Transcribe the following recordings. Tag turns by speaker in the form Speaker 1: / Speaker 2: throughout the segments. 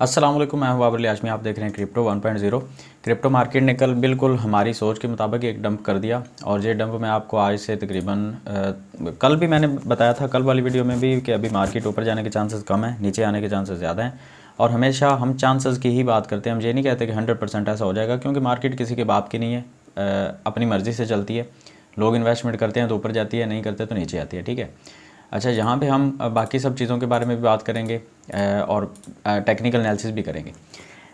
Speaker 1: अस्सलाम वालेकुम, मैं हूं बाबर अली आजमी। आप देख रहे हैं क्रिप्टो 1.0। क्रिप्टो मार्केट ने कल बिल्कुल हमारी सोच के मुताबिक एक डंप कर दिया और ये डंप मैं आपको आज से तकरीबन कल भी मैंने बताया था, कल वाली वीडियो में भी, कि अभी मार्केट ऊपर जाने के चांसेस कम है, नीचे आने के चांसेस ज़्यादा हैं। और हमेशा हम चांसेस की ही बात करते हैं, हम ये नहीं कहते कि 100% ऐसा हो जाएगा, क्योंकि मार्केट किसी के बाप की नहीं है, अपनी मर्ज़ी से चलती है। लोग इन्वेस्टमेंट करते हैं तो ऊपर जाती है, नहीं करते तो नीचे आती है। ठीक है। अच्छा, यहाँ पे हम बाकी सब चीज़ों के बारे में भी बात करेंगे और टेक्निकल एनालिसिस भी करेंगे।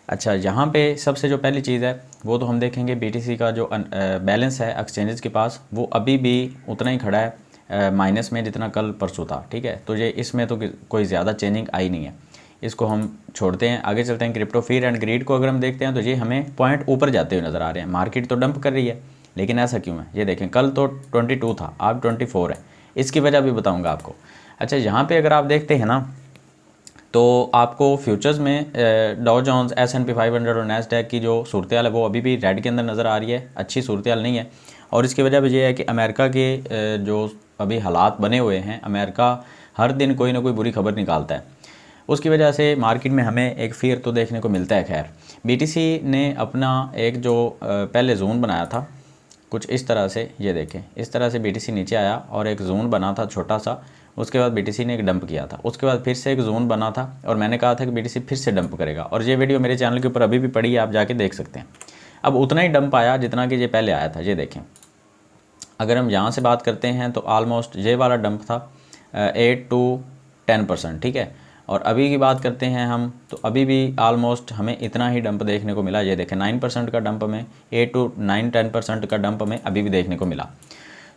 Speaker 1: अच्छा, यहाँ पे सबसे जो पहली चीज़ है वो तो हम देखेंगे बीटीसी का जो बैलेंस है एक्सचेंजेस के पास, वो अभी भी उतना ही खड़ा है माइनस में जितना कल परसों था। ठीक है, तो ये इसमें तो कोई ज़्यादा चेंजिंग आई नहीं है, इसको हम छोड़ते हैं। आगे चलते हैं क्रिप्टो फियर एंड ग्रीड को अगर हम देखते हैं तो ये हमें पॉइंट ऊपर जाते हुए नज़र आ रहे हैं। मार्केट तो डंप कर रही है, लेकिन ऐसा क्यों है ये देखें, कल तो 22 था, आज 24 है। इसकी वजह भी बताऊंगा आपको। अच्छा, यहाँ पे अगर आप देखते हैं ना, तो आपको फ्यूचर्स में डाउ जोन्स, S&P 500 और नैस्डैक की जो सूरत हाल है वो अभी भी रेड के अंदर नज़र आ रही है, अच्छी सूरत हाल नहीं है। और इसकी वजह भी ये है कि अमेरिका के जो अभी हालात बने हुए हैं, अमेरिका हर दिन कोई ना कोई बुरी खबर निकालता है, उसकी वजह से मार्केट में हमें एक फियर तो देखने को मिलता है। खैर, बीटीसी ने अपना एक जो पहले जोन बनाया था कुछ इस तरह से, ये देखें, इस तरह से बीटीसी नीचे आया और एक जोन बना था छोटा सा, उसके बाद बीटीसी ने एक डंप किया था, उसके बाद फिर से एक जोन बना था और मैंने कहा था कि बीटीसी फिर से डंप करेगा, और ये वीडियो मेरे चैनल के ऊपर अभी भी पड़ी है, आप जाके देख सकते हैं। अब उतना ही डंप आया जितना कि ये पहले आया था। ये देखें, अगर हम यहाँ से बात करते हैं तो आलमोस्ट ये वाला डंप था 8 to 10%। ठीक है, और अभी की बात करते हैं हम, तो अभी भी आलमोस्ट हमें इतना ही डंप देखने को मिला। ये देखें, 9% का डंप हमें, 8 to 9-10% का डंप हमें अभी भी देखने को मिला।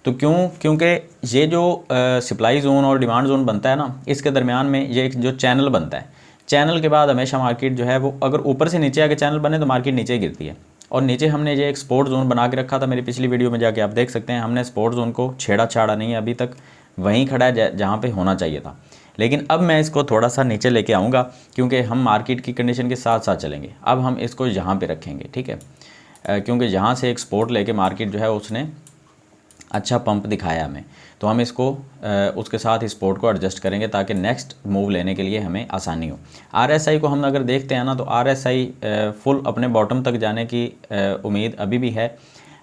Speaker 1: तो क्योंकि ये जो सप्लाई जोन और डिमांड जोन बनता है ना, इसके दरमियान में ये एक जो चैनल बनता है, चैनल के बाद हमेशा मार्केट जो है वो अगर ऊपर से नीचे आके चैनल बने तो मार्केट नीचे गिरती है। और नीचे हमने ये एक स्पोर्ट जोन बना के रखा था, मेरी पिछली वीडियो में जाके आप देख सकते हैं। हमने स्पोर्ट जोन को छेड़ा छाड़ा नहीं है, अभी तक वहीं खड़ा है जहाँ पे होना चाहिए था। लेकिन अब मैं इसको थोड़ा सा नीचे लेके आऊँगा, क्योंकि हम मार्केट की कंडीशन के साथ साथ चलेंगे। अब हम इसको यहाँ पे रखेंगे, ठीक है, क्योंकि यहाँ से एक सपोर्ट लेके मार्केट जो है उसने अच्छा पंप दिखाया हमें, तो हम इसको उसके साथ ही सपोर्ट को एडजस्ट करेंगे ताकि नेक्स्ट मूव लेने के लिए हमें आसानी हो। आरएसआई को हम अगर देखते हैं ना, तो आरएसआई फुल अपने बॉटम तक जाने की उम्मीद अभी भी है।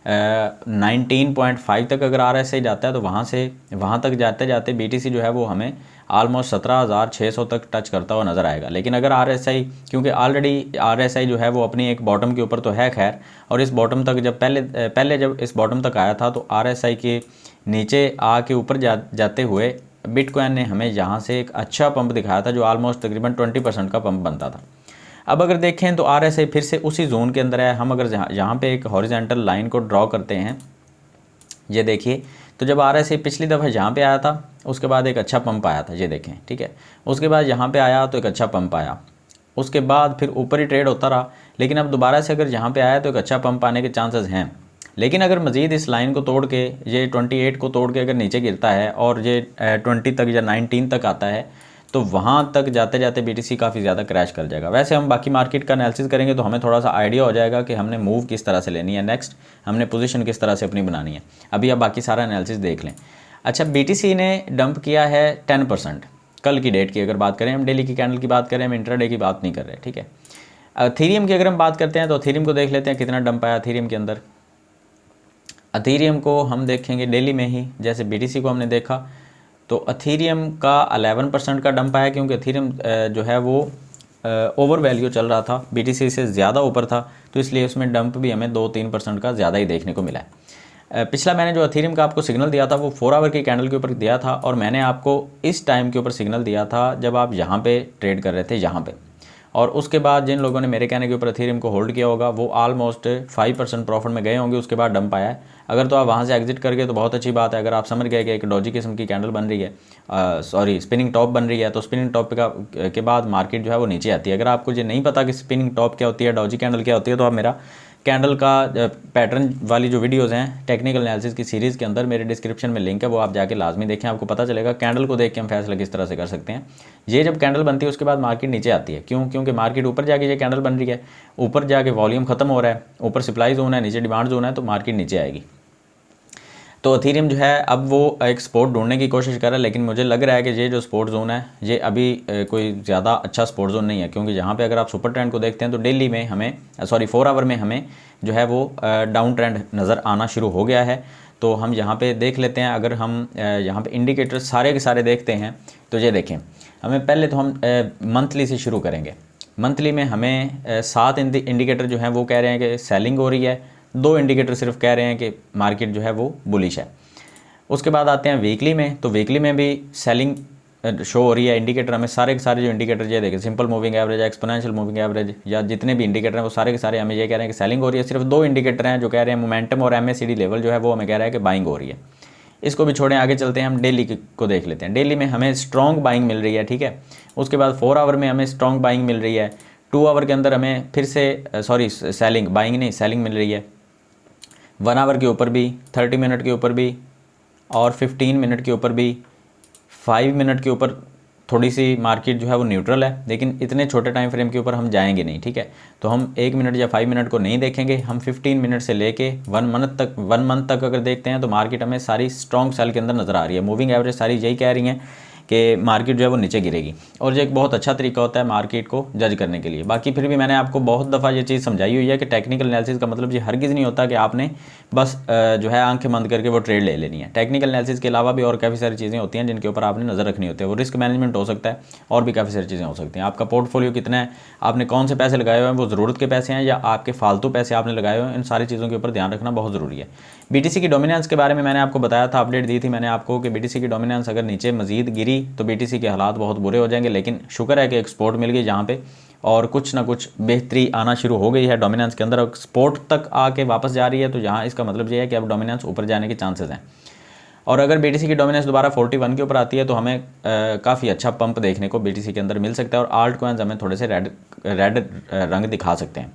Speaker 1: 19.5 तक अगर आरएसआई जाता है तो वहाँ तक जाते जाते बीटीसी जो है वो हमें आलमोस्ट 17,600 तक टच करता हुआ नज़र आएगा। लेकिन अगर आरएसआई, क्योंकि ऑलरेडी आरएसआई जो है वो अपनी एक बॉटम के ऊपर तो है खैर, और इस बॉटम तक जब पहले जब इस बॉटम तक आया था तो आरएसआई के नीचे आके ऊपर जाते हुए बिटकॉइन ने हमें यहाँ से एक अच्छा पंप दिखाया था, जो आलमोस्ट तकरीबन 20% का पंप बनता था। अब अगर देखें तो आरएसआई फिर से उसी जोन के अंदर है। हम अगर यहाँ पे एक हॉरिजॉन्टल लाइन को ड्रॉ करते हैं, ये देखिए, तो जब आरएसआई पिछली दफ़ा यहाँ पे आया था उसके बाद एक अच्छा पंप आया था, ये देखें, ठीक है। उसके बाद यहाँ पे आया तो एक अच्छा पंप आया, उसके बाद फिर ऊपर ही ट्रेड होता रहा। लेकिन अब दोबारा से अगर यहाँ पे आया तो एक अच्छा पंप आने के चांसेस हैं। लेकिन अगर मज़ीद इस लाइन को तोड़ के, ये 28 को तोड़ के अगर नीचे गिरता है और ये 20 तक या 19 तक आता है, तो वहाँ तक जाते जाते बीटीसी काफ़ी ज़्यादा क्रैश कर जाएगा। वैसे हम बाकी मार्केट का एनालिसिस करेंगे तो हमें थोड़ा सा आइडिया हो जाएगा कि हमने मूव किस तरह से लेनी है, नेक्स्ट हमने पोजीशन किस तरह से अपनी बनानी है। अभी आप बाकी सारा एनालिसिस देख लें। अच्छा, बीटीसी ने डंप किया है 10%। कल की डेट की अगर बात करें, हम डेली की कैंडल की बात करें, हम इंट्राडे की बात नहीं कर रहे, ठीक है। अथीरियम की अगर हम बात करते हैं तो अथीरियम को देख लेते हैं कितना डंप आया अथीरियम के अंदर। अथीरियम को हम देखेंगे डेली में ही, जैसे बीटीसी को हमने देखा, तो अथीरियम का 11% का डंप आया, क्योंकि अथीरियम जो है वो ओवर वैल्यू चल रहा था, बीटीसी से ज़्यादा ऊपर था, तो इसलिए उसमें डंप भी हमें 2-3% का ज़्यादा ही देखने को मिला है। पिछला मैंने जो अथीरियम का आपको सिग्नल दिया था वो 4 आवर की कैंडल के ऊपर दिया था, और मैंने आपको इस टाइम के ऊपर सिग्नल दिया था जब आप यहाँ पे ट्रेड कर रहे थे, यहाँ पे। और उसके बाद जिन लोगों ने मेरे कहने के ऊपर अथीरियम को होल्ड किया होगा वो आलमोस्ट 5% प्रॉफिट में गए होंगे, उसके बाद डंप आया है। अगर तो आप वहाँ से एग्जिट कर गए तो बहुत अच्छी बात है। अगर आप समझ गए कि एक डॉजी किस्म की कैंडल बन रही है, स्पिनिंग टॉप बन रही है, तो स्पिनिंग टॉप के बाद मार्केट जो है वो नीचे आती है। अगर आपको ये नहीं पता कि स्पिनिंग टॉप क्या होती है, डॉजी कैंडल क्या होती है, तो आप मेरा कैंडल का पैटर्न वाली जो वीडियोज़ हैं टेक्निकल एनालिसिस की सीरीज़ के अंदर मेरे डिस्क्रिप्शन में लिंक है, वो आप जाके लाजमी देखें, आपको पता चलेगा कैंडल को देख के हम फैसला किस तरह से कर सकते हैं। ये जब कैंडल बनती है उसके बाद मार्केट नीचे आती है, क्योंकि मार्केट ऊपर जाके ये कैंडल बन रही है, ऊपर जाके वॉल्यूम खत्म हो रहा है, ऊपर सप्लाई जोन है, नीचे डिमांड जोन है, तो मार्केट नीचे आएगी। तो एथेरियम जो है अब वो एक सपोर्ट ढूंढने की कोशिश कर रहा है, लेकिन मुझे लग रहा है कि ये जो सपोर्ट जोन है ये अभी कोई ज़्यादा अच्छा सपोर्ट जोन नहीं है, क्योंकि यहाँ पे अगर आप सुपर ट्रेंड को देखते हैं तो डेली में हमें 4 आवर में हमें जो है वो डाउन ट्रेंड नज़र आना शुरू हो गया है। तो हम यहाँ पे देख लेते हैं, अगर हम यहाँ पे इंडिकेटर सारे के सारे देखते हैं तो ये देखें, हमें पहले तो हम मंथली से शुरू करेंगे। मंथली में हमें 7 इंडिकेटर जो हैं वो कह रहे हैं कि सेलिंग हो रही है, 2 इंडिकेटर सिर्फ कह रहे हैं कि मार्केट जो है वो बुलिश है। उसके बाद आते हैं वीकली में, तो वीकली में भी सेलिंग शो हो रही है। इंडिकेटर हमें सारे के सारे जो इंडिकेटर ये देखें, simple moving average, exponential moving average या जितने भी इंडिकेटर हैं वो सारे के सारे हमें ये कह रहे हैं कि सेलिंग हो रही है। सिर्फ 2 इंडिकेटर हैं जो कह रहे हैं मोमेंटम और MACD लेवल जो है वो हमें कह रहा है कि बाइंग हो रही है। इसको भी छोड़ें, आगे चलते हैं, हम डेली को देख लेते हैं। डेली में हमें स्ट्रॉन्ग बाइंग मिल रही है, ठीक है। उसके बाद 4 आवर में हमें स्ट्रॉन्ग बाइंग मिल रही है। 2 आवर के अंदर हमें फिर से सेलिंग, बाइंग नहीं सेलिंग मिल रही है। 1 आवर के ऊपर भी, 30 मिनट के ऊपर भी और 15 मिनट के ऊपर भी, 5 मिनट के ऊपर थोड़ी सी मार्केट जो है वो न्यूट्रल है, लेकिन इतने छोटे टाइम फ्रेम के ऊपर हम जाएंगे नहीं, ठीक है। तो हम 1 मिनट या 5 मिनट को नहीं देखेंगे, हम 15 मिनट से लेके 1 मंथ तक अगर देखते हैं तो मार्केट हमें सारी स्ट्रॉन्ग सेल के अंदर नज़र आ रही है। मूविंग एवरेज सारी यही कह रही हैं कि मार्केट जो है वो नीचे गिरेगी, और ये एक बहुत अच्छा तरीका होता है मार्केट को जज करने के लिए। बाकी फिर भी मैंने आपको बहुत दफ़ा ये चीज़ समझाई हुई है कि टेक्निकल एनालिसिस का मतलब ये हरगिज़ नहीं होता कि आपने बस जो है आंखें बंद करके वो ट्रेड ले लेनी है। टेक्निकल एनालिसिस के अलावा भी और काफ़ी सारी चीज़ें होती हैं जिनके ऊपर आपने नज़र रखनी होती है। वो रिस्क मैनेजमेंट हो सकता है और भी काफ़ी सारी चीज़ें हो सकती हैं। आपका पोर्टफोलियो कितना है, आपने कौन से पैसे लगाए हुए हैं, वो ज़रूरत के पैसे हैं या आपके फालतू पैसे आपने लगाए हुए हैं, इन सारी चीज़ों के ऊपर ध्यान रखना बहुत ज़रूरी है। BTC की डोमिनेंस के बारे में मैंने आपको बताया था, अपडेट दी थी मैंने आपको कि BTC की डोमिनेंस अगर नीचे मजीद गिरी तो BTC के हालात बहुत बुरे हो जाएंगे, लेकिन शुक्र है कि एक्सपोर्ट मिल गई जहाँ पे, और कुछ ना कुछ बेहतरी आना शुरू हो गई है डोमिनेंस के अंदर। एक्सपोर्ट तक आके वापस जा रही है, तो यहाँ इसका मतलब ये है कि अब डोमिनेंस ऊपर जाने के चांसेस हैं। और अगर BTC की डोमिनेंस दोबारा 41 के ऊपर आती है तो हमें काफ़ी अच्छा पंप देखने को BTC के अंदर मिल सकता है, और आल्ट कॉइन्स हमें थोड़े से रेड रंग दिखा सकते हैं।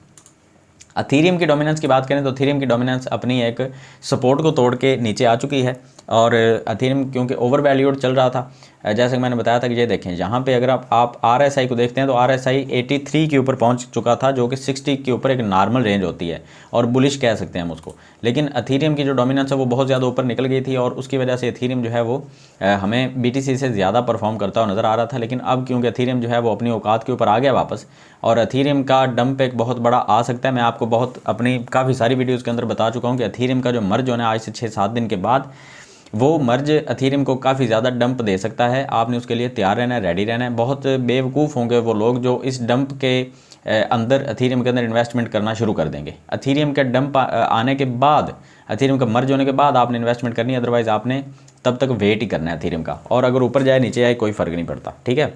Speaker 1: एथेरियम की डोमिनेंस की बात करें तो एथेरियम की डोमिनेंस अपनी एक सपोर्ट को तोड़ के नीचे आ चुकी है, और एथेरियम क्योंकि ओवर वैल्यूड चल रहा था, जैसे कि मैंने बताया था कि ये देखें, यहाँ पे अगर आप RSI को देखते हैं तो RSI 83 के ऊपर पहुँच चुका था, जो कि 60 के ऊपर एक नॉर्मल रेंज होती है और बुलिश कह सकते हैं हम उसको। लेकिन एथेरियम की जो डोमिनेंस है वो बहुत ज़्यादा ऊपर निकल गई थी, और उसकी वजह से एथेरियम जो है वो हमें BTC से ज़्यादा परफॉर्म करता हुआ नज़र आ रहा था। लेकिन अब क्योंकि एथेरियम जो है वो अपनी औकात के ऊपर आ गया वापस, और एथेरियम का डंप एक बहुत बड़ा आ सकता है। मैं आपको बहुत अपनी काफ़ी सारी वीडियोज़ के अंदर बता चुका हूँ कि एथेरियम का जो मर्ज होना है आज से 6-7 दिन के बाद, वो मर्ज एथेरियम को काफ़ी ज़्यादा डंप दे सकता है। आपने उसके लिए तैयार रहना है, रेडी रहना है। बहुत बेवकूफ़ होंगे वो लोग जो इस डंप के अंदर एथेरियम के अंदर इन्वेस्टमेंट करना शुरू कर देंगे। एथेरियम का डंप आने के बाद, एथेरियम का मर्ज होने के बाद आपने इन्वेस्टमेंट करनी है, अदरवाइज़ आपने तब तक वेट ही करना है एथेरियम का, और अगर ऊपर जाए नीचे आए कोई फ़र्क नहीं पड़ता, ठीक है।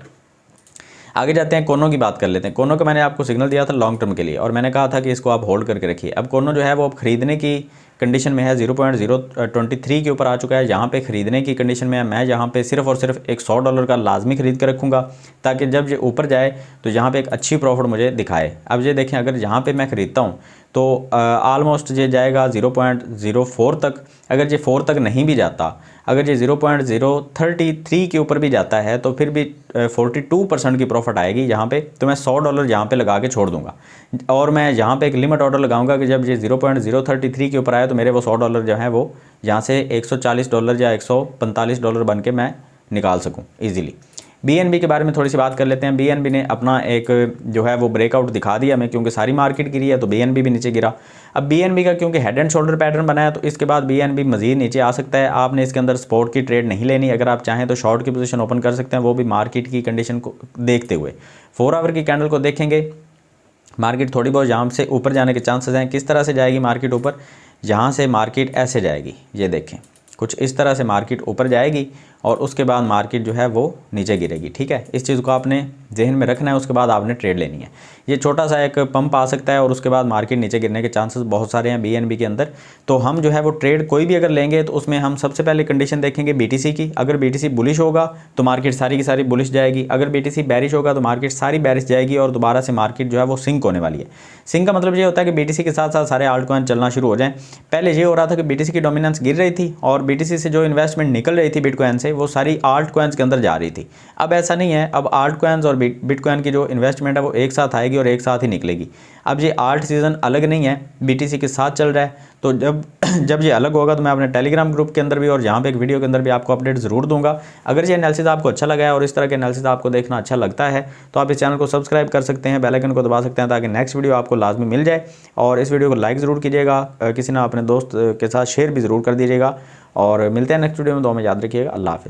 Speaker 1: आगे जाते हैं, कोनो की बात कर लेते हैं। कोनो का मैंने आपको सिग्नल दिया था लॉन्ग टर्म के लिए, और मैंने कहा था कि इसको आप होल्ड करके रखिए। अब कोनो जो है वो अब खरीदने की कंडीशन में है, 0.023 के ऊपर आ चुका है। यहाँ पे ख़रीदने की कंडीशन में है। मैं यहाँ पे सिर्फ और सिर्फ एक $100 का लाजमी ख़रीद कर रखूँगा, ताकि जब ये ऊपर जाए तो यहाँ पे एक अच्छी प्रॉफिट मुझे दिखाए। अब ये देखें, अगर यहाँ पे मैं ख़रीदता हूँ तो ऑलमोस्ट ये जाएगा 0.04 तक। अगर ये 4 तक नहीं भी जाता, अगर ये 0.033 के ऊपर भी जाता है तो फिर भी 42% की प्रॉफिट आएगी यहाँ पे। तो मैं $100 यहाँ पे लगा के छोड़ दूंगा, और मैं यहाँ पे एक लिमिट ऑर्डर लगाऊंगा कि जब ये 0.033 के ऊपर आए तो मेरे वो $100 जो है वो यहाँ से $140 या $145 बन के मैं निकाल सकूँ ईजिली। BNB के बारे में थोड़ी सी बात कर लेते हैं। BNB ने अपना एक जो है वो ब्रेकआउट दिखा दिया हमें, क्योंकि सारी मार्केट गिरी है तो BNB भी नीचे गिरा। अब BNB का क्योंकि हेड एंड शोल्डर पैटर्न बनाया तो इसके बाद BNB मजीद नीचे आ सकता है। आपने इसके अंदर सपोर्ट की ट्रेड नहीं लेनी, अगर आप चाहें तो शॉर्ट की पोजीशन ओपन कर सकते हैं, वो भी मार्केट की कंडीशन को देखते हुए। 4 आवर की कैंडल को देखेंगे, मार्केट थोड़ी बहुत यहाँ से ऊपर जाने के चांसेस हैं। किस तरह से जाएगी मार्केट ऊपर, यहाँ से मार्केट ऐसे जाएगी, ये देखें कुछ इस तरह से मार्केट ऊपर जाएगी, और उसके बाद मार्केट जो है वो नीचे गिरेगी, ठीक है। इस चीज़ को आपने जहन में रखना है, उसके बाद आपने ट्रेड लेनी है। ये छोटा सा एक पंप आ सकता है और उसके बाद मार्केट नीचे गिरने के चांसेस बहुत सारे हैं BNB के अंदर। तो हम जो है वो ट्रेड कोई भी अगर लेंगे तो उसमें हम सबसे पहले कंडीशन देखेंगे BTC की। अगर BTC बुलिश होगा तो मार्केट सारी की सारी बुलिश जाएगी, अगर BTC बैरिश होगा तो मार्केट सारी बैरिश जाएगी, और दोबारा से मार्केट जो है वो सिंक होने वाली है। सिंक का मतलब ये होता है कि BTC के साथ साथ सारे आल्ट कॉइन चलना शुरू हो जाएं। पहले ये हो रहा था कि BTC की डोमिनेंस गिर रही थी, और BTC से जो इन्वेस्टमेंट निकल रही थी बिटकॉइन से थे वो सारी आल्ट कॉइन्स के अंदर जा रही थी। अब ऐसा नहीं है, अब आल्ट कॉइन्स और बिटकॉइन की जो इन्वेस्टमेंट है वो एक साथ आएगी और एक साथ ही निकलेगी। अब ये आल्ट सीज़न अलग नहीं है, BTC के साथ चल रहा है। तो जब ये अलग होगा तो मैं अपने टेलीग्राम ग्रुप के अंदर भी और यहाँ पे एक वीडियो के अंदर भी आपको अपडेट ज़रूर दूंगा। अगर ये एनालिसिस आपको अच्छा लगा है और इस तरह के एनालिसिस आपको देखना अच्छा लगता है तो आप इस चैनल को सब्सक्राइब कर सकते हैं, बेल आइकन को दबा सकते हैं ताकि नेक्स्ट वीडियो आपको लाजमी मिल जाए। और इस वीडियो को लाइक ज़रूर कीजिएगा, किसी ना अपने दोस्त के साथ शेयर भी ज़रूर कर दीजिएगा। और मिलते हैं नेक्स्ट वीडियो में, दुआ में याद रखिएगा। अल्लाह हाफ़िज़।